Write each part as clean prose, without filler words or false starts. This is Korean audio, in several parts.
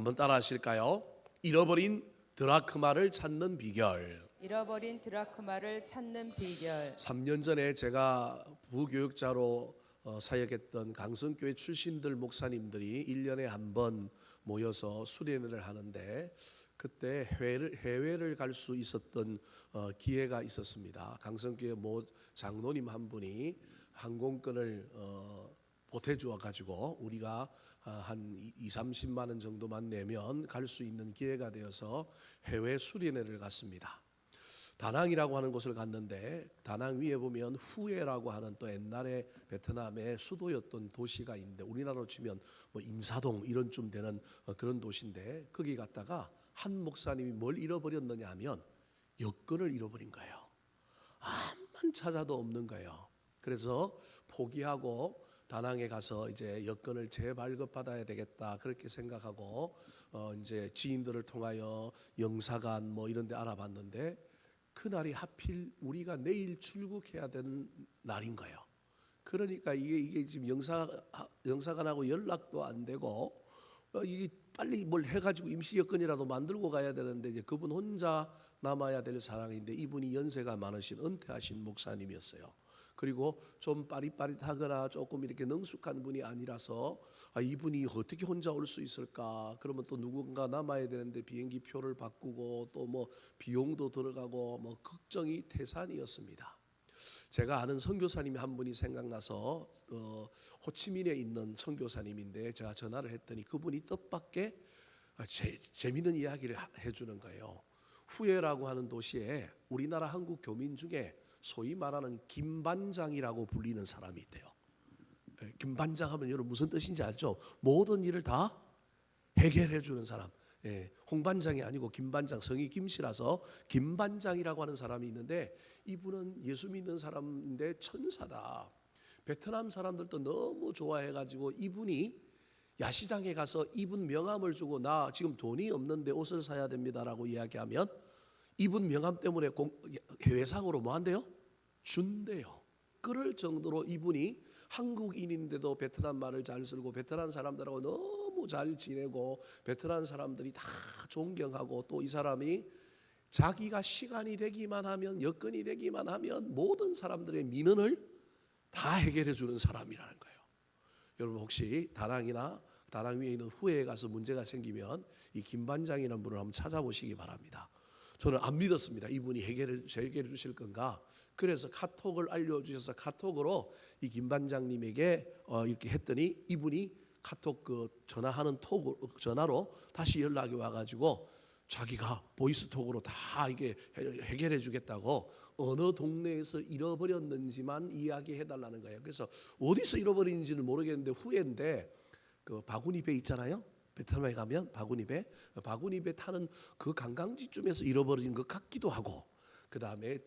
한번 따라 하실까요? 잃어버린 드라크마를 찾는 비결. 잃어버린 드라크마를 찾는 비결. 3년 전에 제가 부교육자로 사역했던 강성교회 출신들 목사님들이 1년에 한 번 모여서 수련회를 하는데 그때 해외를 갈 수 있었던 기회가 있었습니다. 강성교회 모 장로님 한 분이 항공권을 보태주어 가지고 우리가 한 20-30만 원 정도만 내면 갈 수 있는 기회가 되어서 해외 수련회를 갔습니다. 다낭이라고 하는 곳을 갔는데 다낭 위에 보면 후에라고 하는 또 옛날에 베트남의 수도였던 도시가 있는데 우리나라로 치면 뭐 인사동 이런 쯤 되는 그런 도시인데 거기 갔다가 한 목사님이 뭘 잃어버렸느냐 하면 여권을 잃어버린 거예요. 암만 찾아도 없는 거예요. 그래서 포기하고 다낭에 가서 이제 여권을 재발급받아야 되겠다 그렇게 생각하고 이제 지인들을 통하여 영사관 뭐 이런 데 알아봤는데 그날이 하필 우리가 내일 출국해야 되는 날인 거예요. 그러니까 이게 지금 영사관하고 연락도 안 되고 이게 빨리 뭘 해가지고 임시 여권이라도 만들고 가야 되는데 이제 그분 혼자 남아야 될 사람인데 이분이 연세가 많으신 은퇴하신 목사님이었어요. 그리고 좀 빠릿빠릿하거나 조금 이렇게 능숙한 분이 아니라서 이분이 어떻게 혼자 올 수 있을까? 그러면 또 누군가 남아야 되는데 비행기 표를 바꾸고 또 뭐 비용도 들어가고 뭐 걱정이 태산이었습니다. 제가 아는 선교사님이 한 분이 생각나서 호치민에 있는 선교사님인데 제가 전화를 했더니 그분이 뜻밖의 재미있는 이야기를 해주는 거예요. 후에라고 하는 도시에 우리나라 한국 교민 중에 소위 말하는 김반장이라고 불리는 사람이 있대요. 김반장 하면 여러분 무슨 뜻인지 알죠? 모든 일을 다 해결해 주는 사람. 홍반장이 아니고 김반장, 성이 김씨라서 김반장이라고 하는 사람이 있는데 이분은 예수 믿는 사람인데 천사다. 베트남 사람들도 너무 좋아해가지고 이분이 야시장에 가서 이분 명함을 주고 나 지금 돈이 없는데 옷을 사야 됩니다라고 이야기하면 이분 명함 때문에 해외상으로 뭐 한대요? 준대요. 그럴 정도로 이분이 한국인인데도 베트남 말을 잘 쓰고 베트남 사람들하고 너무 잘 지내고 베트남 사람들이 다 존경하고 또 이 사람이 자기가 시간이 되기만 하면 여건이 되기만 하면 모든 사람들의 민원을 다 해결해 주는 사람이라는 거예요. 여러분 혹시 다낭이나 다낭 위에 있는 후에에 가서 문제가 생기면 이 김반장이라는 분을 한번 찾아보시기 바랍니다. 저는 안 믿었습니다. 이분이 해결해 주실 건가. 그래서 카톡을 알려주셔서 카톡으로 이 김반장님에게 이렇게 했더니 이분이 카톡 전화하는 전화로 다시 연락이 와가지고 자기가 보이스톡으로 다 이게 해결해 주겠다고 어느 동네에서 잃어버렸는지만 이야기해 달라는 거예요. 그래서 어디서 잃어버린지는 모르겠는데 후에인데 그 바구니 배 있잖아요. 베트남에 가면 바구니 배 타는 그 관광지쯤에서 잃어버린 것 같기도 하고 그 다음에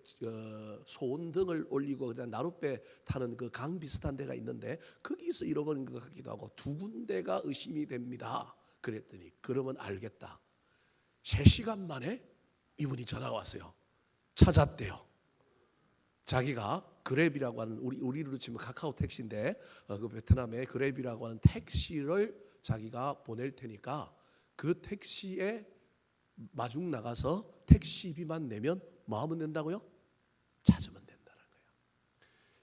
소원등을 올리고 그다음 나룻배 타는 그 강 비슷한 데가 있는데 거기서 잃어버린 것 같기도 하고 두 군데가 의심이 됩니다. 그랬더니 그러면 알겠다. 3시간 만에 이분이 전화가 왔어요. 찾았대요. 자기가 그랩이라고 하는 우리로 치면 카카오 택시인데 그 베트남에 그랩이라고 하는 택시를 자기가 보낼 테니까 그 택시에 마중 나가서 택시비만 내면 마음은 된다고요? 찾으면 된다는 거예요.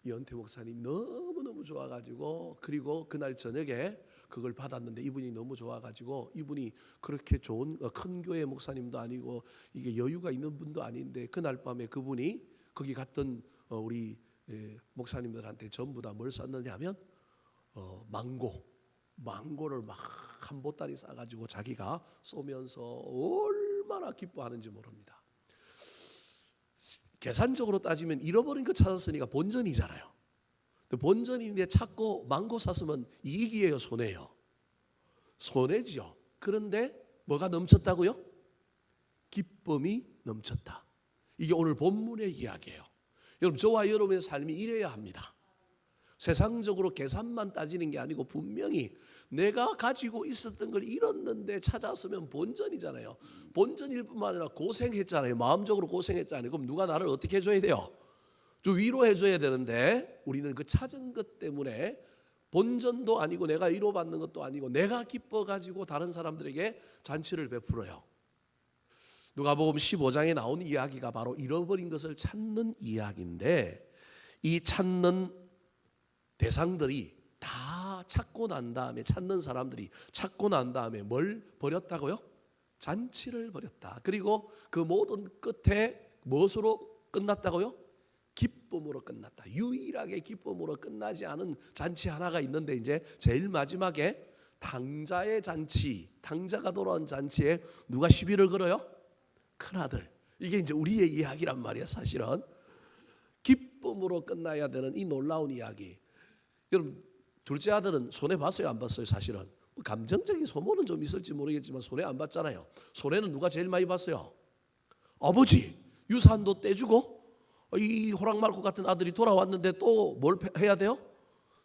이 연태 목사님 너무너무 좋아가지고 그리고 그날 저녁에 그걸 받았는데 이분이 너무 좋아가지고 이분이 그렇게 좋은 큰 교회 목사님도 아니고 이게 여유가 있는 분도 아닌데 그날 밤에 그분이 거기 갔던 우리 목사님들한테 전부 다 뭘 쐈느냐 하면 망고를 막 한 보따리 싸가지고 자기가 쏘면서 얼마나 기뻐하는지 모릅니다. 계산적으로 따지면 잃어버린 거 찾았으니까 본전이잖아요. 본전인데 찾고 망고 샀으면 이익이에요, 손해요? 손해지요. 그런데 뭐가 넘쳤다고요? 기쁨이 넘쳤다. 이게 오늘 본문의 이야기예요. 여러분 저와 여러분의 삶이 이래야 합니다. 세상적으로 계산만 따지는 게 아니고 분명히 내가 가지고 있었던 걸 잃었는데 찾았으면 본전이잖아요. 본전일 뿐만 아니라 고생했잖아요. 마음적으로 고생했잖아요. 그럼 누가 나를 어떻게 해줘야 돼요? 좀 위로해 줘야 되는데 우리는 그 찾은 것 때문에 본전도 아니고 내가 위로받는 것도 아니고 내가 기뻐가지고 다른 사람들에게 잔치를 베풀어요. 누가복음 15장에 나온 이야기가 바로 잃어버린 것을 찾는 이야기인데, 이 찾는 대상들이 다 찾고 난 다음에, 찾는 사람들이 찾고 난 다음에 뭘 벌였다고요? 잔치를 벌였다. 그리고 그 모든 끝에 무엇으로 끝났다고요? 기쁨으로 끝났다. 유일하게 기쁨으로 끝나지 않은 잔치 하나가 있는데, 이제 제일 마지막에 탕자의 잔치, 탕자가 돌아온 잔치에 누가 시비를 걸어요? 큰아들. 이게 이제 우리의 이야기란 말이야. 사실은 기쁨으로 끝나야 되는 이 놀라운 이야기. 여러분, 둘째 아들은 손해 봤어요, 안 봤어요? 사실은 감정적인 소모는 좀 있을지 모르겠지만 손해 안 봤잖아요. 손해는 누가 제일 많이 봤어요? 아버지. 유산도 떼주고 이 호랑말고 같은 아들이 돌아왔는데 또 뭘 해야 돼요?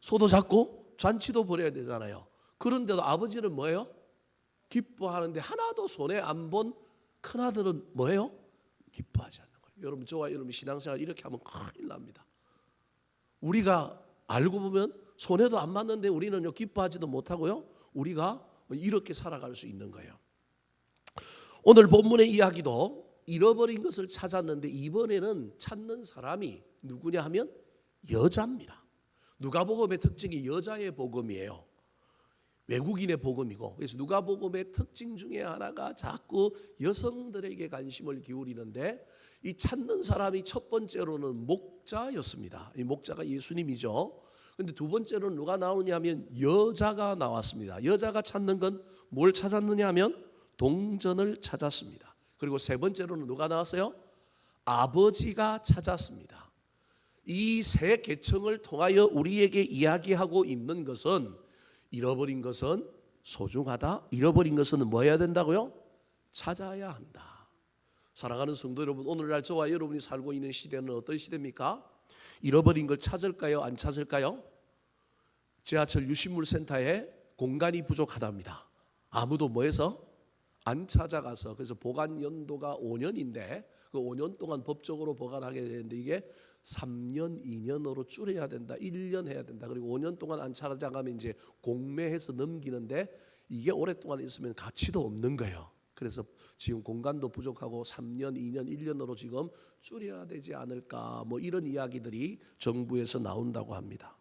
소도 잡고 잔치도 벌여야 되잖아요. 그런데도 아버지는 뭐예요? 기뻐하는데 하나도 손해 안 본 큰아들은 뭐예요? 기뻐하지 않는 거예요. 여러분, 저와 여러분 신앙생활 이렇게 하면 큰일 납니다. 우리가 알고 보면 손해도 안 봤는데 우리는요 기뻐하지도 못하고요, 우리가 이렇게 살아갈 수 있는 거예요. 오늘 본문의 이야기도 잃어버린 것을 찾았는데, 이번에는 찾는 사람이 누구냐 하면 여자입니다. 누가복음의 특징이 여자의 복음이에요. 외국인의 복음이고, 그래서 누가복음의 특징 중에 하나가 자꾸 여성들에게 관심을 기울이는데, 이 찾는 사람이 첫 번째로는 목자였습니다. 이 목자가 예수님이죠. 그런데 두 번째로는 누가 나오냐 하면 여자가 나왔습니다. 여자가 찾는 건 뭘 찾았느냐 하면 동전을 찾았습니다. 그리고 세 번째로는 누가 나왔어요? 아버지가 찾았습니다. 이 세 계층을 통하여 우리에게 이야기하고 있는 것은, 잃어버린 것은 소중하다. 잃어버린 것은 뭐 해야 된다고요? 찾아야 한다. 사랑하는 성도 여러분, 오늘날 저와 여러분이 살고 있는 시대는 어떤 시대입니까? 잃어버린 걸 찾을까요? 안 찾을까요? 지하철 유실물 센터에 공간이 부족하답니다. 아무도 뭐해서? 안 찾아가서. 그래서 보관 연도가 5년인데 그 5년 동안 법적으로 보관하게 되는데, 이게 3년, 2년으로 줄여야 된다. 1년 해야 된다. 그리고 5년 동안 안 찾아가면 이제 공매해서 넘기는데, 이게 오랫동안 있으면 가치도 없는 거예요. 그래서 지금 공간도 부족하고 3년, 2년, 1년으로 지금 줄여야 되지 않을까, 뭐 이런 이야기들이 정부에서 나온다고 합니다.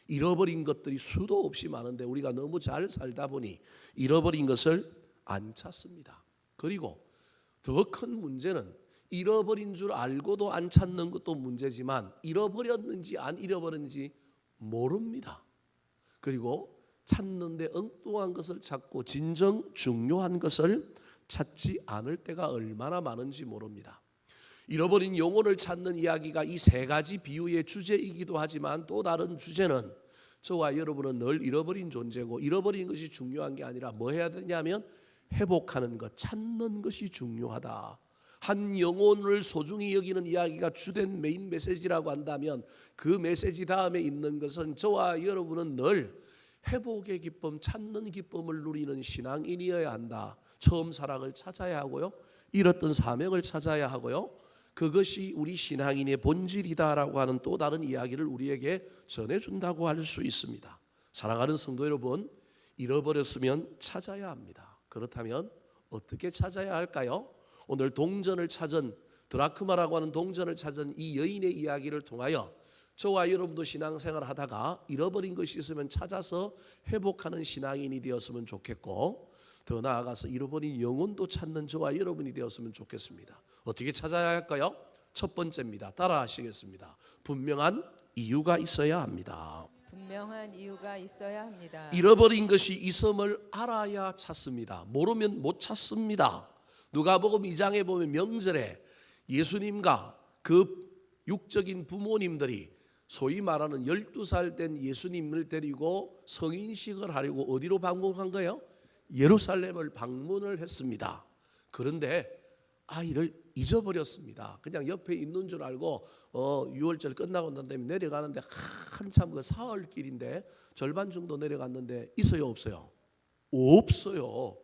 잃어버린 것들이 수도 없이 많은데 우리가 너무 잘 살다 보니 잃어버린 것을 안 찾습니다. 그리고 더 큰 문제는 잃어버린 줄 알고도 안 찾는 것도 문제지만, 잃어버렸는지 안 잃어버렸는지 모릅니다. 그리고 찾는데 엉뚱한 것을 찾고 진정 중요한 것을 찾지 않을 때가 얼마나 많은지 모릅니다. 잃어버린 영혼을 찾는 이야기가 이 세 가지 비유의 주제이기도 하지만, 또 다른 주제는 저와 여러분은 늘 잃어버린 존재고, 잃어버린 것이 중요한 게 아니라 뭐 해야 되냐면 회복하는 것, 찾는 것이 중요하다. 한 영혼을 소중히 여기는 이야기가 주된 메인 메시지라고 한다면, 그 메시지 다음에 있는 것은 저와 여러분은 늘 회복의 기쁨, 찾는 기쁨을 누리는 신앙인이어야 한다. 처음 사랑을 찾아야 하고요, 잃었던 사명을 찾아야 하고요, 그것이 우리 신앙인의 본질이다라고 하는 또 다른 이야기를 우리에게 전해준다고 할 수 있습니다. 사랑하는 성도 여러분, 잃어버렸으면 찾아야 합니다. 그렇다면 어떻게 찾아야 할까요? 오늘 동전을 찾은, 드라크마라고 하는 동전을 찾은 이 여인의 이야기를 통하여 저와 여러분도 신앙생활을 하다가 잃어버린 것이 있으면 찾아서 회복하는 신앙인이 되었으면 좋겠고, 더 나아가서 잃어버린 영혼도 찾는 저와 여러분이 되었으면 좋겠습니다. 어떻게 찾아야 할까요? 첫 번째입니다. 따라 하시겠습니다. 분명한 이유가 있어야 합니다. 분명한 이유가 있어야 합니다. 잃어버린 것이 있음을 알아야 찾습니다. 모르면 못 찾습니다. 누가복음 2장에 보면 명절에 예수님과 그 육적인 부모님들이 소위 말하는 12살 된 예수님을 데리고 성인식을 하려고 어디로 방문한 거예요? 예루살렘을 방문을 했습니다. 그런데 아이를 잊어버렸습니다. 그냥 옆에 있는 줄 알고 6월절 끝나고 난 다음에 내려가는데 한참 그 사흘 길인데 절반 정도 내려갔는데 있어요, 없어요? 없어요.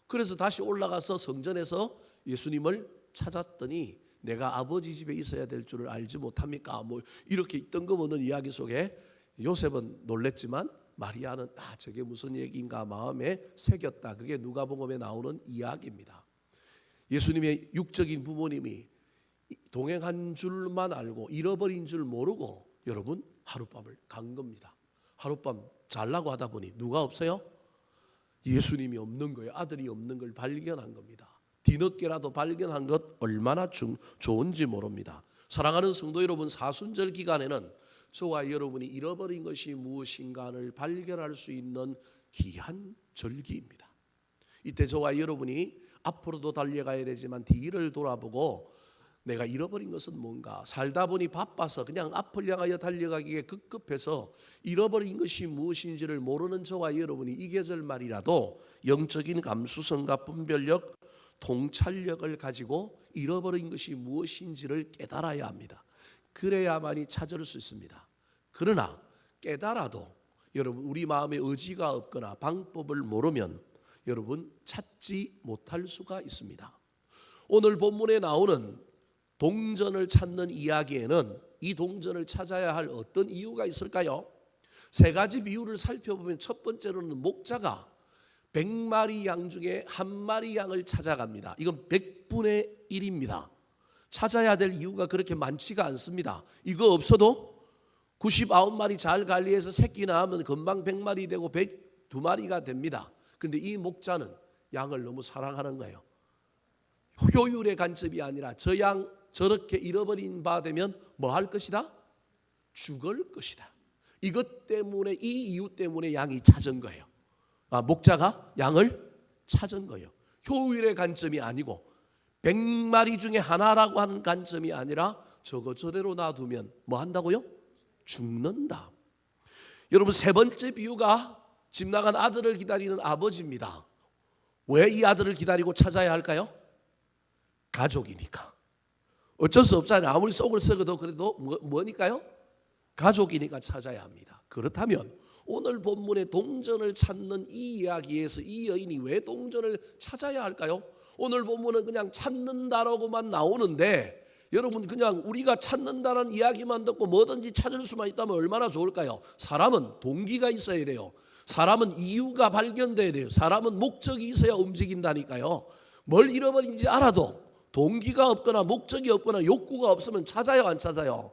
그래서 다시 올라가서 성전에서 예수님을 찾았더니, 내가 아버지 집에 있어야 될 줄을 알지 못합니까? 뭐 이렇게 뜬금없는 이야기 속에 요셉은 놀랬지만 마리아는 저게 무슨 얘기인가 마음에 새겼다. 그게 누가복음에 나오는 이야기입니다. 예수님의 육적인 부모님이 동행한 줄만 알고 잃어버린 줄 모르고 여러분 하룻밤을 간 겁니다. 하룻밤 자려고 하다 보니 누가 없어요? 예수님이 없는 거예요. 아들이 없는 걸 발견한 겁니다. 뒤늦게라도 발견한 것 얼마나 좋은지 모릅니다. 사랑하는 성도 여러분, 사순절 기간에는 저와 여러분이 잃어버린 것이 무엇인가를 발견할 수 있는 귀한 절기입니다. 이때 저와 여러분이 앞으로도 달려가야 되지만 뒤를 돌아보고 내가 잃어버린 것은 뭔가, 살다 보니 바빠서 그냥 앞을 향하여 달려가기에 급급해서 잃어버린 것이 무엇인지를 모르는 저와 여러분이 이 계절 말이라도 영적인 감수성과 분별력, 통찰력을 가지고 잃어버린 것이 무엇인지를 깨달아야 합니다. 그래야만이 찾을 수 있습니다. 그러나 깨달아도 여러분 우리 마음에 의지가 없거나 방법을 모르면 여러분 찾지 못할 수가 있습니다. 오늘 본문에 나오는 동전을 찾는 이야기에는 이 동전을 찾아야 할 어떤 이유가 있을까요? 세 가지 비유를 살펴보면 첫 번째로는 목자가 100마리 양 중에 한 마리 양을 찾아갑니다. 이건 100분의 1입니다. 찾아야 될 이유가 그렇게 많지가 않습니다. 이거 없어도 99마리 잘 관리해서 새끼 낳으면 금방 100마리 되고 102마리가 됩니다. 그런데 이 목자는 양을 너무 사랑하는 거예요. 효율의 관점이 아니라 저 양 저렇게 잃어버린 바 되면 뭐 할 것이다? 죽을 것이다. 이것 때문에, 이 이유 때문에 양이 찾은 거예요. 목자가 양을 찾은 거예요. 효율의 관점이 아니고 100마리 중에 하나라고 하는 관점이 아니라 저거 저대로 놔두면 뭐 한다고요? 죽는다. 여러분, 세 번째 비유가 집 나간 아들을 기다리는 아버지입니다. 왜 이 아들을 기다리고 찾아야 할까요? 가족이니까. 어쩔 수 없잖아요. 아무리 속을 썩어도 그래도 뭐니까요? 가족이니까 찾아야 합니다. 그렇다면 오늘 본문의 동전을 찾는 이 이야기에서 이 여인이 왜 동전을 찾아야 할까요? 오늘 본문은 그냥 찾는다라고만 나오는데 여러분, 그냥 우리가 찾는다는 이야기만 듣고 뭐든지 찾을 수만 있다면 얼마나 좋을까요? 사람은 동기가 있어야 돼요. 사람은 이유가 발견돼야 돼요. 사람은 목적이 있어야 움직인다니까요. 뭘 잃어버린지 알아도 동기가 없거나 목적이 없거나 욕구가 없으면 찾아요, 안 찾아요?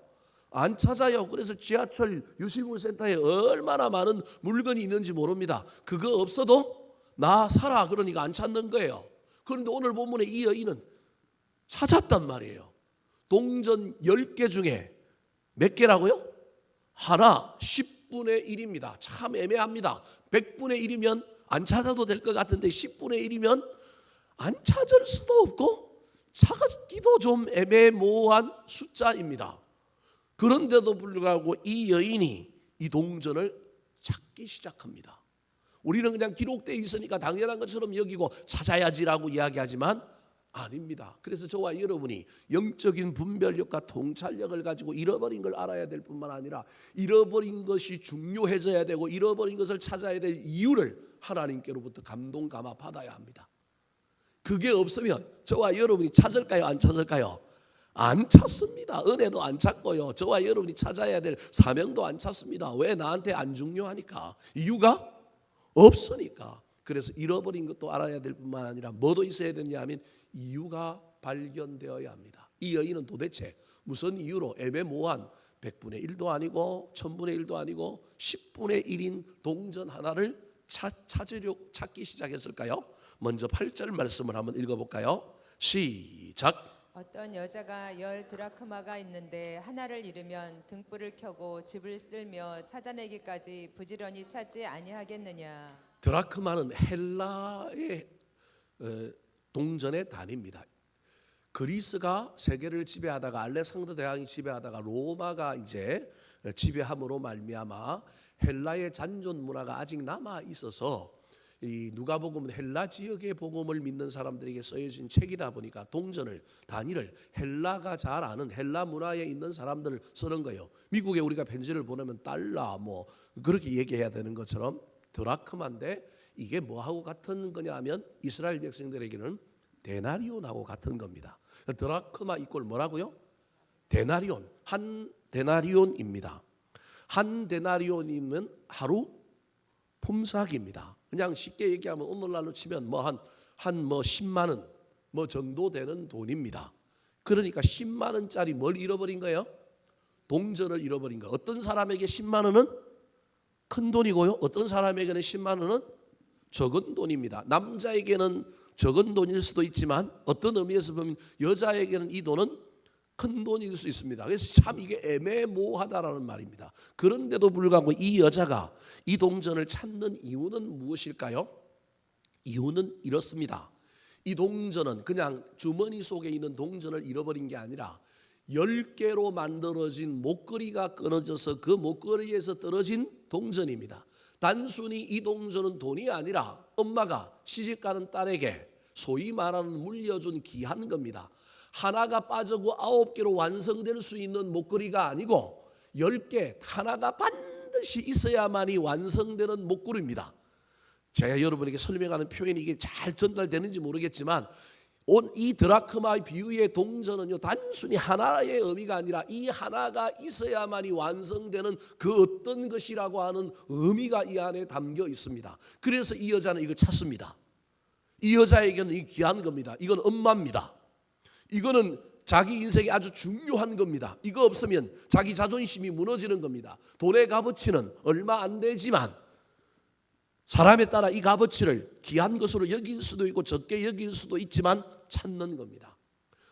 안 찾아요. 그래서 지하철 유실물센터에 얼마나 많은 물건이 있는지 모릅니다. 그거 없어도 나 살아 그러니까 안 찾는 거예요. 그런데 오늘 본문에 이 여인은 찾았단 말이에요. 동전 10개 중에 몇 개라고요? 하나, 10분의 1입니다. 참 애매합니다. 100분의 1이면 안 찾아도 될 것 같은데 10분의 1이면 안 찾을 수도 없고 찾기도 좀 애매모호한 숫자입니다. 그런데도 불구하고 이 여인이 이 동전을 찾기 시작합니다. 우리는 그냥 기록되어 있으니까 당연한 것처럼 여기고 찾아야지라고 이야기하지만 아닙니다. 그래서 저와 여러분이 영적인 분별력과 통찰력을 가지고 잃어버린 걸 알아야 될 뿐만 아니라 잃어버린 것이 중요해져야 되고 잃어버린 것을 찾아야 될 이유를 하나님께로부터 감동 감화 받아야 합니다. 그게 없으면 저와 여러분이 찾을까요? 안 찾을까요? 안 찾습니다. 은혜도 안 찾고요. 저와 여러분이 찾아야 될 사명도 안 찾습니다. 왜? 나한테 안 중요하니까. 이유가 없으니까. 그래서 잃어버린 것도 알아야 될 뿐만 아니라 뭐도 있어야 되냐 하면 이유가 발견되어야 합니다. 이 여인은 도대체 무슨 이유로 애매모호한 100분의 1도 아니고 1000분의 1도 아니고 10분의 1인 동전 하나를 찾기 시작했을까요? 먼저 8절 말씀을 한번 읽어볼까요? 시작. 어떤 여자가 10 드라크마가 있는데 하나를 잃으면 등불을 켜고 집을 쓸며 찾아내기까지 부지런히 찾지 아니하겠느냐. 드라크마는 헬라의 동전의 단위입니다. 그리스가 세계를 지배하다가 알렉산더 대왕이 지배하다가 로마가 이제 지배함으로 말미암아 헬라의 잔존 문화가 아직 남아 있어서 이 누가복음은 헬라 지역의 복음을 믿는 사람들에게 써여진 책이다 보니까 동전을 단위를 헬라가 잘 아는 헬라 문화에 있는 사람들을 쓰는 거예요. 미국에 우리가 편지를 보내면 달러 뭐 그렇게 얘기해야 되는 것처럼 드라크마인데 이게 뭐하고 같은 거냐 하면 이스라엘 백성들에게는 데나리온하고 같은 겁니다. 드라크마 이꼴 뭐라고요? 데나리온. 한 데나리온입니다. 한 데나리온이면 하루 품삯입니다. 그냥 쉽게 얘기하면 오늘날로 치면 한 10만 원 뭐 정도 되는 돈입니다. 그러니까 10만 원짜리 뭘 잃어버린 거예요? 동전을 잃어버린 거. 어떤 사람에게 10만 원은 큰 돈이고요. 어떤 사람에게는 10만 원은 적은 돈입니다. 남자에게는 적은 돈일 수도 있지만 어떤 의미에서 보면 여자에게는 이 돈은 큰 돈일 수 있습니다. 그래서 참 이게 애매모호하다라는 말입니다. 그런데도 불구하고 이 여자가 이 동전을 찾는 이유는 무엇일까요? 이유는 이렇습니다. 이 동전은 그냥 주머니 속에 있는 동전을 잃어버린 게 아니라 10개로 만들어진 목걸이가 끊어져서 그 목걸이에서 떨어진 동전입니다. 단순히 이 동전은 돈이 아니라 엄마가 시집가는 딸에게 소위 말하는 물려준 귀한 겁니다. 하나가 빠지고 9개로 완성될 수 있는 목걸이가 아니고 10개 하나가 반드시 있어야만이 완성되는 목걸이입니다. 제가 여러분에게 설명하는 표현이 이게 잘 전달되는지 모르겠지만 이 드라크마의 비유의 동전은요 단순히 하나의 의미가 아니라 이 하나가 있어야만이 완성되는 그 어떤 것이라고 하는 의미가 이 안에 담겨 있습니다. 그래서 이 여자는 이걸 찾습니다. 이 여자에게는 이 귀한 겁니다. 이건 엄마입니다. 이거는 자기 인생에 아주 중요한 겁니다. 이거 없으면 자기 자존심이 무너지는 겁니다. 돈의 값어치는 얼마 안 되지만 사람에 따라 이 값어치를 귀한 것으로 여길 수도 있고 적게 여길 수도 있지만 찾는 겁니다.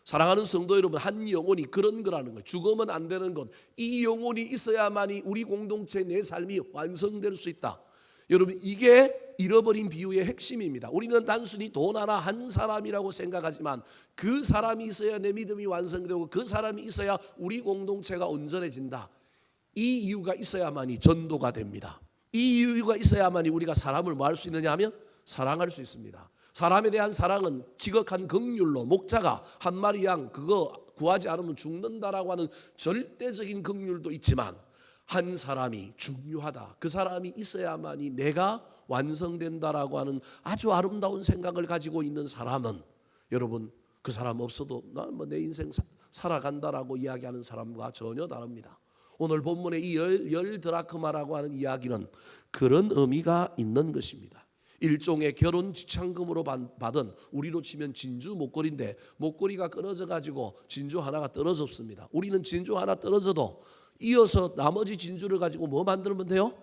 사랑하는 성도 여러분, 한 영혼이 그런 거라는 거예요. 죽으면 안 되는 것. 이 영혼이 있어야만이 우리 공동체 내 삶이 완성될 수 있다. 여러분, 이게 잃어버린 비유의 핵심입니다. 우리는 단순히 돈 하나 한 사람이라고 생각하지만 그 사람이 있어야 내 믿음이 완성되고 그 사람이 있어야 우리 공동체가 온전해진다. 이 이유가 있어야만이 전도가 됩니다. 이 이유가 있어야만이 우리가 사람을 뭐 할 수 있느냐 하면 사랑할 수 있습니다. 사람에 대한 사랑은 지극한 긍휼로 목자가 한 마리 양 그거 구하지 않으면 죽는다라고 하는 절대적인 긍휼도 있지만 한 사람이 중요하다. 그 사람이 있어야만이 내가 완성된다라고 하는 아주 아름다운 생각을 가지고 있는 사람은 여러분 그 사람 없어도 나 뭐 내 인생 살아간다라고 이야기하는 사람과 전혀 다릅니다. 오늘 본문의 이 열 드라크마라고 하는 이야기는 그런 의미가 있는 것입니다. 일종의 결혼 지참금으로 받은 우리로 치면 진주 목걸이인데 목걸이가 끊어져 가지고 진주 하나가 떨어졌습니다. 우리는 진주 하나 떨어져도 이어서 나머지 진주를 가지고 뭐 만들면 돼요?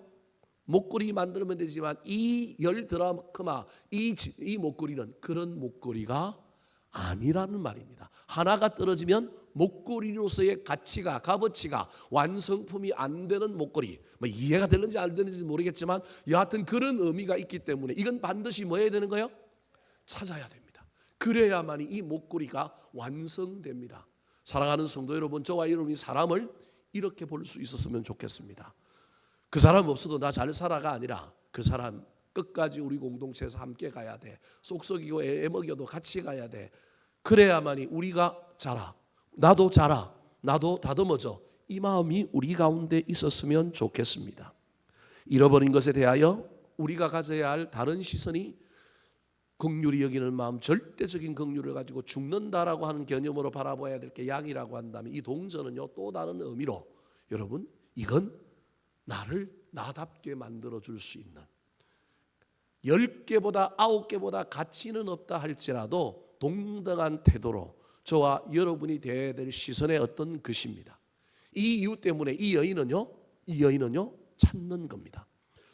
목걸이 만들면 되지만 이 열 드라크마 이 목걸이는 그런 목걸이가 아니라는 말입니다. 하나가 떨어지면 목걸이로서의 가치가 값어치가 완성품이 안 되는 목걸이. 뭐 이해가 되는지 안 되는지 모르겠지만 여하튼 그런 의미가 있기 때문에 이건 반드시 뭐 해야 되는 거예요? 찾아야 됩니다. 그래야만이 이 목걸이가 완성됩니다. 사랑하는 성도 여러분, 저와 여러분이 사람을 이렇게 볼 수 있었으면 좋겠습니다. 그 사람 없어도 나 잘 살아가 아니라 그 사람 끝까지 우리 공동체에서 함께 가야 돼. 쏙쏙이고 애먹여도 같이 가야 돼. 그래야만이 우리가 자라. 나도 자라. 나도 다듬어져. 이 마음이 우리 가운데 있었으면 좋겠습니다. 잃어버린 것에 대하여 우리가 가져야 할 다른 시선이 긍휼히 여기는 마음, 절대적인 긍휼을 가지고 죽는다라고 하는 개념으로 바라봐야 될 게 양이라고 한다면 이 동전은요 또 다른 의미로 여러분 이건 나를 나답게 만들어 줄 수 있는 10개보다 9개보다 가치는 없다 할지라도 동등한 태도로 저와 여러분이 되어야 될 시선의 어떤 것입니다. 이 이유 때문에 이 여인은요 찾는 겁니다.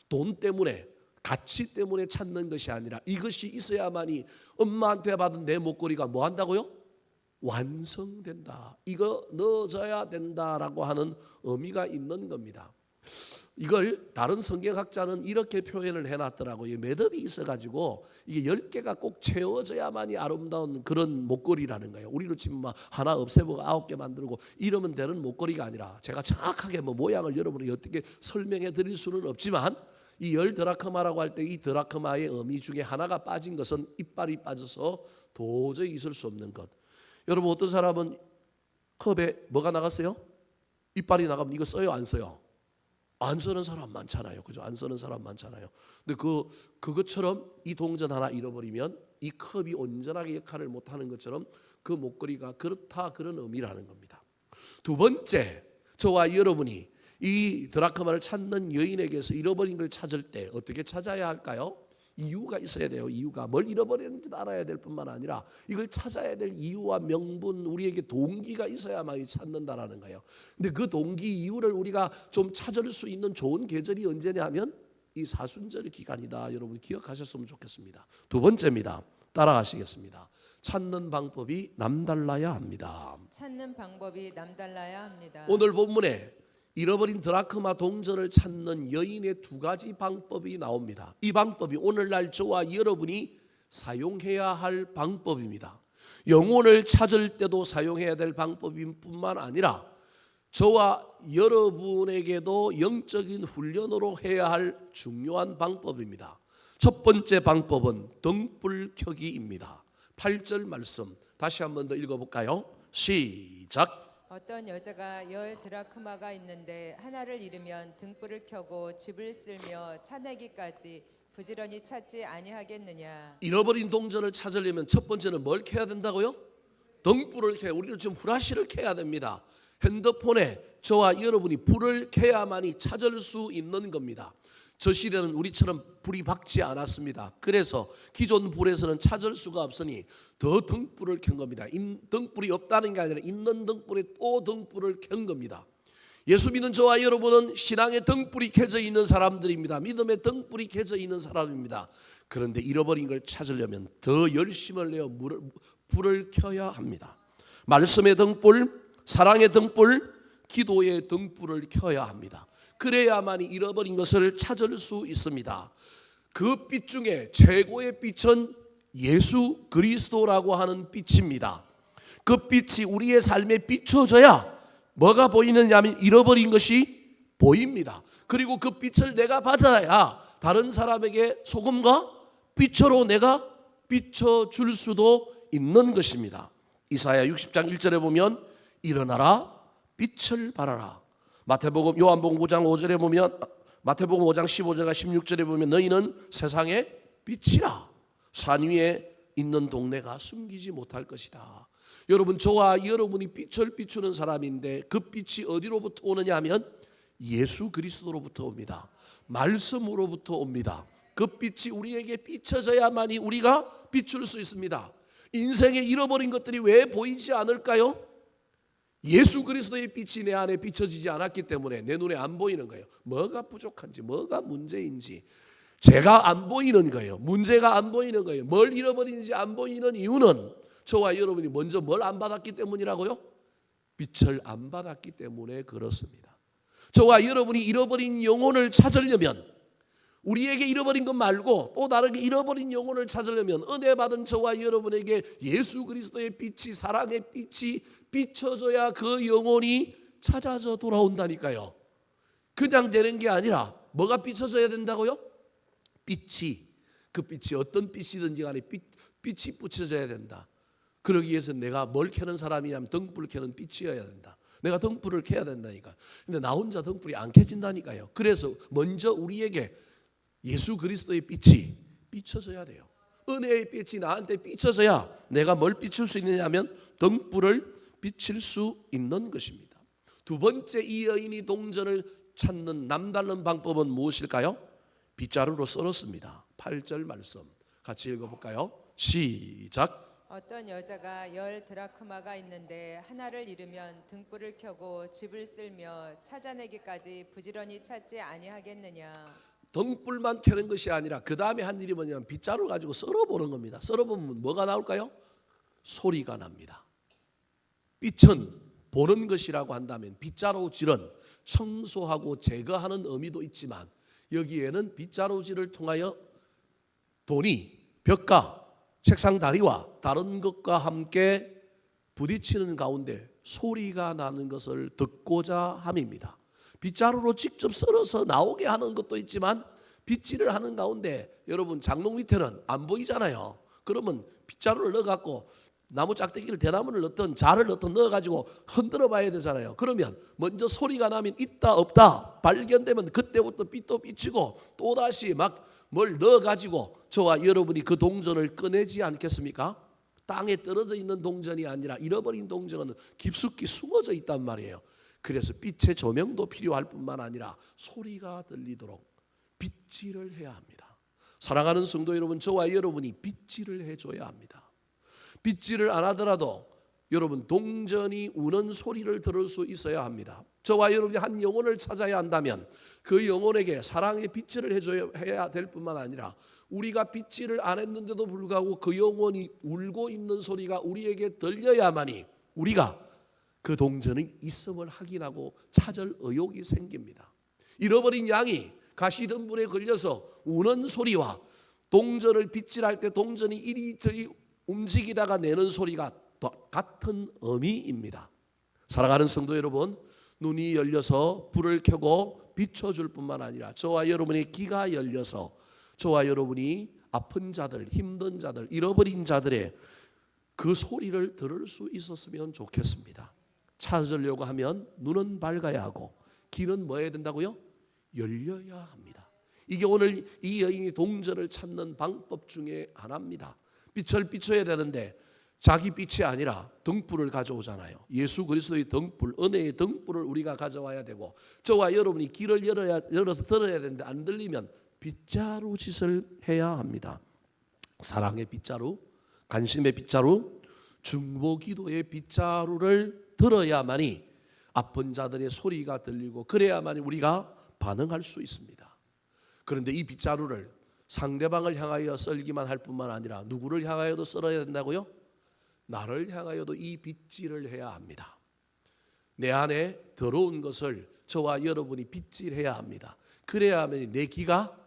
돈 때문에 가치 때문에 찾는 것이 아니라 이것이 있어야만이 엄마한테 받은 내 목걸이가 뭐 한다고요? 완성된다. 이거 넣어줘야 된다라고 하는 의미가 있는 겁니다. 이걸 다른 성경학자는 이렇게 표현을 해놨더라고요. 매듭이 있어가지고 이게 10개가 꼭 채워져야만이 아름다운 그런 목걸이라는 거예요. 우리로 치면 막 하나 없애보고 9개 만들고 이러면 되는 목걸이가 아니라 제가 정확하게 뭐 모양을 여러분에게 어떻게 설명해 드릴 수는 없지만 이 열 드라크마라고 할 때 이 드라크마의 의미 중에 하나가 빠진 것은 이빨이 빠져서 도저히 있을 수 없는 것. 여러분 어떤 사람은 컵에 뭐가 나갔어요? 이빨이 나가면 이거 써요 안 써요? 안 쓰는 사람 많잖아요. 그죠? 안 쓰는 사람 많잖아요. 근데 그것처럼 이 동전 하나 잃어버리면 이 컵이 온전하게 역할을 못하는 것처럼 그 목걸이가 그렇다 그런 의미라는 겁니다. 두 번째, 저와 여러분이 이 드라크마를 찾는 여인에게서 잃어버린 걸 찾을 때 어떻게 찾아야 할까요? 이유가 있어야 돼요. 이유가 뭘 잃어버렸는지도 알아야 될 뿐만 아니라 이걸 찾아야 될 이유와 명분, 우리에게 동기가 있어야만 찾는다라는 거예요. 근데 그 동기 이유를 우리가 좀 찾을 수 있는 좋은 계절이 언제냐면 이 사순절 기간이다. 여러분 기억하셨으면 좋겠습니다. 두 번째입니다. 따라가시겠습니다. 찾는 방법이 남달라야 합니다. 찾는 방법이 남달라야 합니다. 오늘 본문에 잃어버린 드라크마 동전을 찾는 여인의 두 가지 방법이 나옵니다. 이 방법이 오늘날 저와 여러분이 사용해야 할 방법입니다. 영혼을 찾을 때도 사용해야 될 방법인 뿐만 아니라 저와 여러분에게도 영적인 훈련으로 해야 할 중요한 방법입니다. 첫 번째 방법은 등불 켜기입니다. 8절 말씀 다시 한 번 더 읽어볼까요? 시작. 어떤 여자가 10 드라크마가 있는데 하나를 잃으면 등불을 켜고 집을 쓸며 찾내기까지 부지런히 찾지 아니하겠느냐. 잃어버린 동전을 찾으려면 첫 번째는 뭘 켜야 된다고요? 등불을 켜야. 우리는 지금 후라시를 켜야 됩니다. 핸드폰에 저와 여러분이 불을 켜야만이 찾을 수 있는 겁니다. 저 시대는 우리처럼 불이 밝지 않았습니다. 그래서 기존 불에서는 찾을 수가 없으니 더 등불을 켠 겁니다. 등불이 없다는 게 아니라 있는 등불에 또 등불을 켠 겁니다. 예수 믿는 저와 여러분은 신앙의 등불이 켜져 있는 사람들입니다. 믿음의 등불이 켜져 있는 사람입니다. 그런데 잃어버린 걸 찾으려면 더 열심을 내어 불을 켜야 합니다. 말씀의 등불, 사랑의 등불, 기도의 등불을 켜야 합니다. 그래야만이 잃어버린 것을 찾을 수 있습니다. 그 빛 중에 최고의 빛은 예수 그리스도라고 하는 빛입니다. 그 빛이 우리의 삶에 비춰져야 뭐가 보이느냐면 잃어버린 것이 보입니다. 그리고 그 빛을 내가 받아야 다른 사람에게 소금과 빛으로 내가 비춰줄 수도 있는 것입니다. 이사야 60장 1절에 보면 일어나라 빛을 발하라. 마태복음 요한복음 5장 5절에 보면 마태복음 5장 15절과 16절에 보면 너희는 세상의 빛이라. 산 위에 있는 동네가 숨기지 못할 것이다. 여러분 저와 여러분이 빛을 비추는 사람인데 그 빛이 어디로부터 오느냐 하면 예수 그리스도로부터 옵니다. 말씀으로부터 옵니다. 그 빛이 우리에게 비춰져야만이 우리가 비출 수 있습니다. 인생에 잃어버린 것들이 왜 보이지 않을까요? 예수 그리스도의 빛이 내 안에 비춰지지 않았기 때문에 내 눈에 안 보이는 거예요. 뭐가 부족한지, 뭐가 문제인지 제가 안 보이는 거예요. 문제가 안 보이는 거예요. 뭘 잃어버리는지 안 보이는 이유는 저와 여러분이 먼저 뭘 안 받았기 때문이라고요? 빛을 안 받았기 때문에 그렇습니다. 저와 여러분이 잃어버린 영혼을 찾으려면 우리에게 잃어버린 것 말고 또 다르게 잃어버린 영혼을 찾으려면 은혜 받은 저와 여러분에게 예수 그리스도의 빛이 사랑의 빛이 비춰져야 그 영혼이 찾아져 돌아온다니까요. 그냥 되는 게 아니라 뭐가 비춰져야 된다고요? 빛이 그 빛이 어떤 빛이든지 간에 빛이 비춰져야 된다. 그러기 위해서 내가 뭘 켜는 사람이냐면 등불을 켜는 빛이어야 된다. 내가 등불을 켜야 된다니까. 근데 나 혼자 등불이 안 켜진다니까요. 그래서 먼저 우리에게 예수 그리스도의 빛이 비춰져야 돼요. 은혜의 빛이 나한테 비춰져야 내가 뭘 비출 수 있느냐면 등불을 비칠 수 있는 것입니다. 두 번째 이 여인이 동전을 찾는 남다른 방법은 무엇일까요? 빗자루로 썰었습니다. 8절 말씀 같이 읽어볼까요? 시작. 어떤 여자가 10 드라크마가 있는데 하나를 잃으면 등불을 켜고 집을 쓸며 찾아내기까지 부지런히 찾지 아니하겠느냐. 등불만 켜는 것이 아니라 그 다음에 한 일이 뭐냐면 빗자루 가지고 썰어보는 겁니다. 썰어보면 뭐가 나올까요? 소리가 납니다. 빛은 보는 것이라고 한다면 빗자루질은 청소하고 제거하는 의미도 있지만 여기에는 빗자루질을 통하여 돈이 벽과 책상 다리와 다른 것과 함께 부딪히는 가운데 소리가 나는 것을 듣고자 함입니다. 빗자루로 직접 썰어서 나오게 하는 것도 있지만 빗질을 하는 가운데 여러분 장롱 밑에는 안 보이잖아요. 그러면 빗자루를 넣어갖고 나무 짝대기를 대나무를 넣든 자를 넣든 넣어가지고 흔들어 봐야 되잖아요. 그러면 먼저 소리가 나면 있다 없다 발견되면 그때부터 빛도 비치고 또다시 막 뭘 넣어가지고 저와 여러분이 그 동전을 꺼내지 않겠습니까? 땅에 떨어져 있는 동전이 아니라 잃어버린 동전은 깊숙이 숨어져 있단 말이에요. 그래서 빛의 조명도 필요할 뿐만 아니라 소리가 들리도록 빗질을 해야 합니다. 사랑하는 성도 여러분, 저와 여러분이 빗질을 해줘야 합니다. 빗질을 안 하더라도 여러분 동전이 우는 소리를 들을 수 있어야 합니다. 저와 여러분이 한 영혼을 찾아야 한다면 그 영혼에게 사랑의 빗질을 해야 될 뿐만 아니라 우리가 빗질을 안 했는데도 불구하고 그 영혼이 울고 있는 소리가 우리에게 들려야만이 우리가 그 동전의 있음을 확인하고 찾을 의욕이 생깁니다. 잃어버린 양이 가시덤불에 걸려서 우는 소리와 동전을 빗질할 때 동전이 이리저리 움직이다가 내는 소리가 같은 의미입니다. 사랑하는 성도 여러분, 눈이 열려서 불을 켜고 비춰줄 뿐만 아니라 저와 여러분의 귀가 열려서 저와 여러분이 아픈 자들, 힘든 자들, 잃어버린 자들의 그 소리를 들을 수 있었으면 좋겠습니다. 찾으려고 하면 눈은 밝아야 하고 귀는 뭐 해야 된다고요? 열려야 합니다. 이게 오늘 이 여인이 동전을 찾는 방법 중에 하나입니다. 빛을 비춰야 되는데 자기 빛이 아니라 등불을 가져오잖아요. 예수 그리스도의 등불, 은혜의 등불을 우리가 가져와야 되고 저와 여러분이 귀를 열어서 들어야 되는데 안 들리면 빗자루 짓을 해야 합니다. 사랑의 빗자루, 관심의 빗자루, 중보기도의 빗자루를 들어야만이 아픈 자들의 소리가 들리고 그래야만이 우리가 반응할 수 있습니다. 그런데 이 빗자루를 상대방을 향하여 썰기만 할 뿐만 아니라 누구를 향하여도 썰어야 된다고요? 나를 향하여도 이 빗질을 해야 합니다. 내 안에 더러운 것을 저와 여러분이 빗질해야 합니다. 그래야만 내 귀가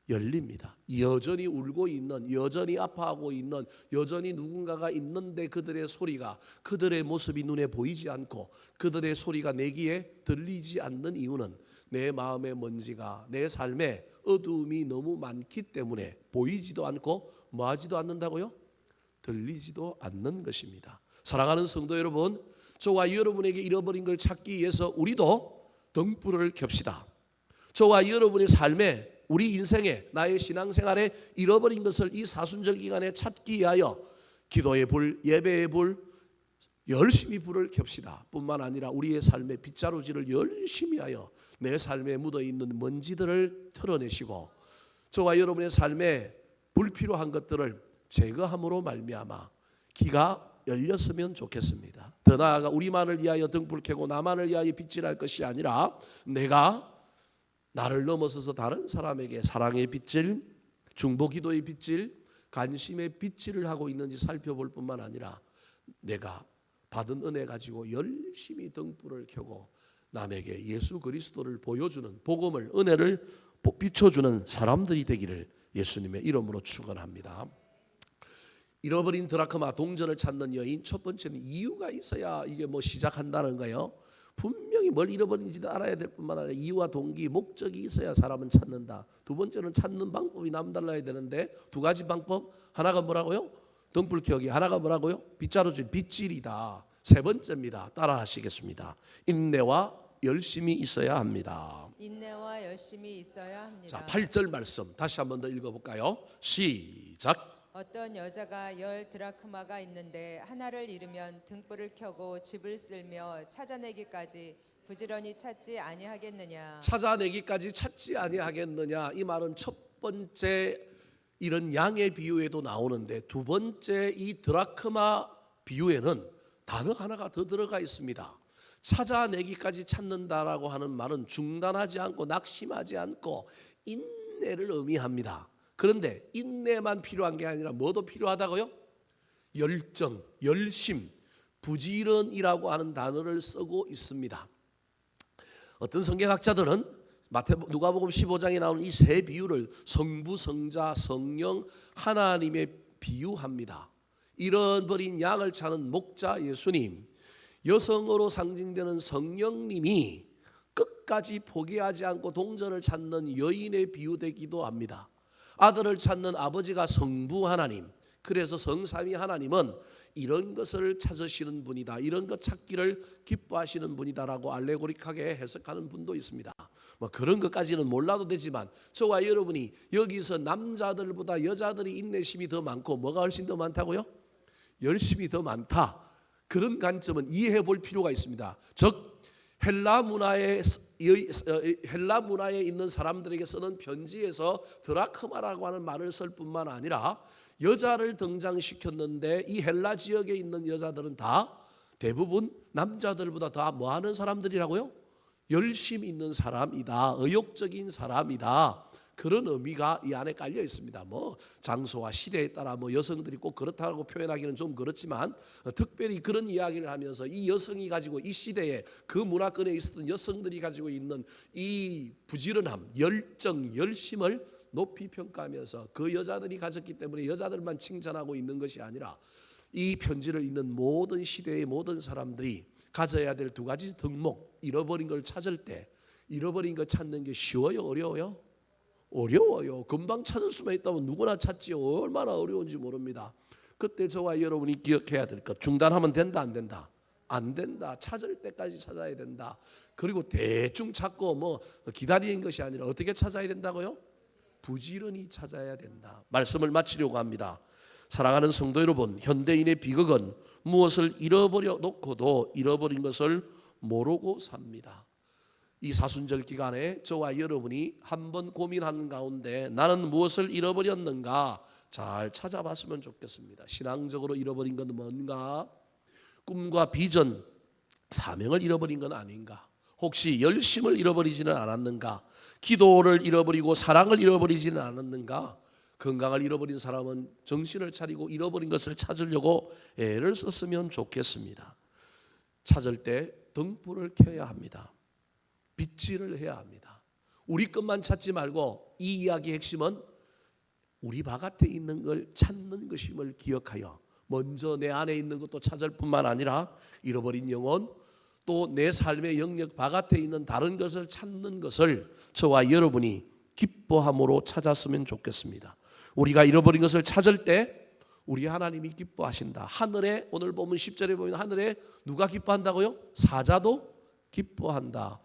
열립니다. 여전히 울고 있는, 여전히 아파하고 있는, 여전히 누군가가 있는데 그들의 소리가, 그들의 모습이 눈에 보이지 않고 그들의 소리가 내 귀에 들리지 않는 이유는 내 마음의 먼지가, 내 삶에 어두움이 너무 많기 때문에 보이지도 않고 뭐하지도 않는다고요? 들리지도 않는 것입니다. 사랑하는 성도 여러분, 저와 여러분에게 잃어버린 걸 찾기 위해서 우리도 등불을 켭시다. 저와 여러분의 삶에, 우리 인생에, 나의 신앙생활에 잃어버린 것을 이 사순절 기간에 찾기 위하여 기도의 불, 예배의 불, 열심히 불을 켭시다. 뿐만 아니라 우리의 삶의 빗자루질을 열심히 하여 내 삶에 묻어있는 먼지들을 털어내시고 저와 여러분의 삶에 불필요한 것들을 제거함으로 말미암아 귀가 열렸으면 좋겠습니다. 더 나아가 우리만을 위하여 등불 켜고 나만을 위하여 빗질할 것이 아니라 내가 나를 넘어서서 다른 사람에게 사랑의 빗질, 중보기도의 빗질, 관심의 빗질을 하고 있는지 살펴볼 뿐만 아니라 내가 받은 은혜 가지고 열심히 등불을 켜고 남에게 예수 그리스도를 보여주는 복음을, 은혜를 비춰주는 사람들이 되기를 예수님의 이름으로 축원합니다. 잃어버린 드라크마, 동전을 찾는 여인, 첫 번째는 이유가 있어야 이게 시작한다는 거예요. 분명히 뭘 잃어버린지도 알아야 될 뿐만 아니라 이유와 동기, 목적이 있어야 사람은 찾는다. 두 번째는 찾는 방법이 남달라야 되는데 두 가지 방법, 하나가 뭐라고요? 등불 켜기, 하나가 뭐라고요? 빗자루질, 빗질이다. 세 번째입니다. 따라 하시겠습니다. 인내와 열심이 있어야 합니다. 인내와 열심이 있어야 합니다. 자, 8절 말씀 다시 한 번 더 읽어볼까요? 시작. 어떤 여자가 10 드라크마가 있는데 하나를 잃으면 등불을 켜고 집을 쓸며 찾아내기까지 부지런히 찾지 아니하겠느냐. 찾아내기까지 찾지 아니하겠느냐. 이 말은 첫 번째 이런 양의 비유에도 나오는데 두 번째 이 드라크마 비유에는 단어 하나가 더 들어가 있습니다. 찾아내기까지 찾는다라고 하는 말은 중단하지 않고 낙심하지 않고 인내를 의미합니다. 그런데 인내만 필요한 게 아니라 뭐도 필요하다고요? 열정, 열심, 부지런이라고 하는 단어를 쓰고 있습니다. 어떤 성경학자들은 누가복음 15장에 나오는 이 세 비유를 성부, 성자, 성령, 하나님에 비유합니다. 잃어버린 양을 찾는 목자 예수님, 여성으로 상징되는 성령님이 끝까지 포기하지 않고 동전을 찾는 여인에 비유되기도 합니다. 아들을 찾는 아버지가 성부 하나님, 그래서 성삼위 하나님은 이런 것을 찾으시는 분이다, 이런 것 찾기를 기뻐하시는 분이다라고 알레고릭하게 해석하는 분도 있습니다. 그런 것까지는 몰라도 되지만 저와 여러분이 여기서 남자들보다 여자들이 인내심이 더 많고 뭐가 훨씬 더 많다고요? 열심이 더 많다. 그런 관점은 이해해 볼 필요가 있습니다. 즉 헬라 문화에 있는 사람들에게 쓰는 편지에서 드라크마라고 하는 말을 쓸 뿐만 아니라 여자를 등장시켰는데 이 헬라 지역에 있는 여자들은 다 대부분 남자들보다 다 뭐하는 사람들이라고요? 열심 있는 사람이다, 의욕적인 사람이다. 그런 의미가 이 안에 깔려 있습니다. 뭐 장소와 시대에 따라 뭐 여성들이 꼭 그렇다고 표현하기는 좀 그렇지만 특별히 그런 이야기를 하면서 이 여성이 가지고 이 시대에 그 문화권에 있었던 여성들이 가지고 있는 이 부지런함, 열정, 열심을 높이 평가하면서 그 여자들이 가졌기 때문에 여자들만 칭찬하고 있는 것이 아니라 이 편지를 읽는 모든 시대의 모든 사람들이 가져야 될 두 가지 덕목, 잃어버린 걸 찾을 때 잃어버린 걸 찾는 게 쉬워요, 어려워요? 어려워요. 금방 찾을 수만 있다면 누구나 찾지요. 얼마나 어려운지 모릅니다. 그때 저와 여러분이 기억해야 될 것, 중단하면 된다 안 된다? 안 된다. 찾을 때까지 찾아야 된다. 그리고 대충 찾고 뭐 기다리는 것이 아니라 어떻게 찾아야 된다고요? 부지런히 찾아야 된다. 말씀을 마치려고 합니다. 사랑하는 성도 여러분, 현대인의 비극은 무엇을 잃어버려 놓고도 잃어버린 것을 모르고 삽니다. 이 사순절 기간에 저와 여러분이 한번 고민하는 가운데 나는 무엇을 잃어버렸는가 잘 찾아봤으면 좋겠습니다. 신앙적으로 잃어버린 건 뭔가? 꿈과 비전, 사명을 잃어버린 건 아닌가? 혹시 열심을 잃어버리지는 않았는가? 기도를 잃어버리고 사랑을 잃어버리지는 않았는가? 건강을 잃어버린 사람은 정신을 차리고 잃어버린 것을 찾으려고 애를 썼으면 좋겠습니다. 찾을 때 등불을 켜야 합니다. 빗질을 해야 합니다. 우리 것만 찾지 말고 이 이야기의 핵심은 우리 바깥에 있는 걸 찾는 것임을 기억하여 먼저 내 안에 있는 것도 찾을 뿐만 아니라 잃어버린 영혼 또 내 삶의 영역 바깥에 있는 다른 것을 찾는 것을 저와 여러분이 기뻐함으로 찾았으면 좋겠습니다. 우리가 잃어버린 것을 찾을 때 우리 하나님이 기뻐하신다. 하늘에 오늘 보면 10절에 보면 하늘에 누가 기뻐한다고요? 사자도 기뻐한다.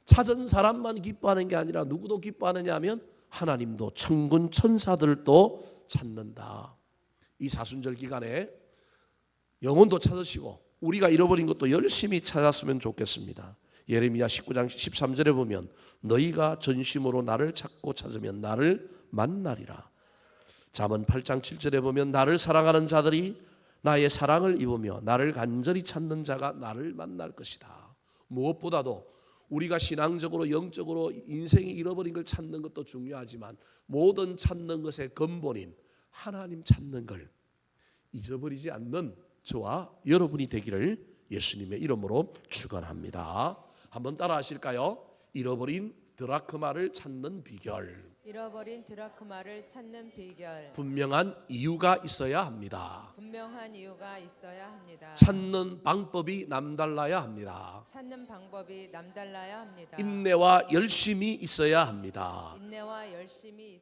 찾은 사람만 기뻐하는 게 아니라 누구도 기뻐하느냐 하면 하나님도 천군 천사들도 찾는다. 이 사순절 기간에 영혼도 찾으시고 우리가 잃어버린 것도 열심히 찾았으면 좋겠습니다. 예레미야 19장 13절에 보면 너희가 전심으로 나를 찾고 찾으면 나를 만나리라. 잠언 8장 7절에 보면 나를 사랑하는 자들이 나의 사랑을 입으며 나를 간절히 찾는 자가 나를 만날 것이다. 무엇보다도 우리가 신앙적으로 영적으로 인생이 잃어버린 걸 찾는 것도 중요하지만 모든 찾는 것의 근본인 하나님 찾는 걸 잊어버리지 않는 저와 여러분이 되기를 예수님의 이름으로 축원합니다. 한번 따라 하실까요? 잃어버린 드라크마를 찾는 비결. 잃어버린 드라크마를 찾는 비결. 분명한 이유가 있어야 합니다. 분명한 이유가 있어야 합니다. 찾는 방법이 남달라야 합니다. 찾는 방법이 남달라야 합니다. 인내와 열심이 있어야 합니다. 인내와 열심이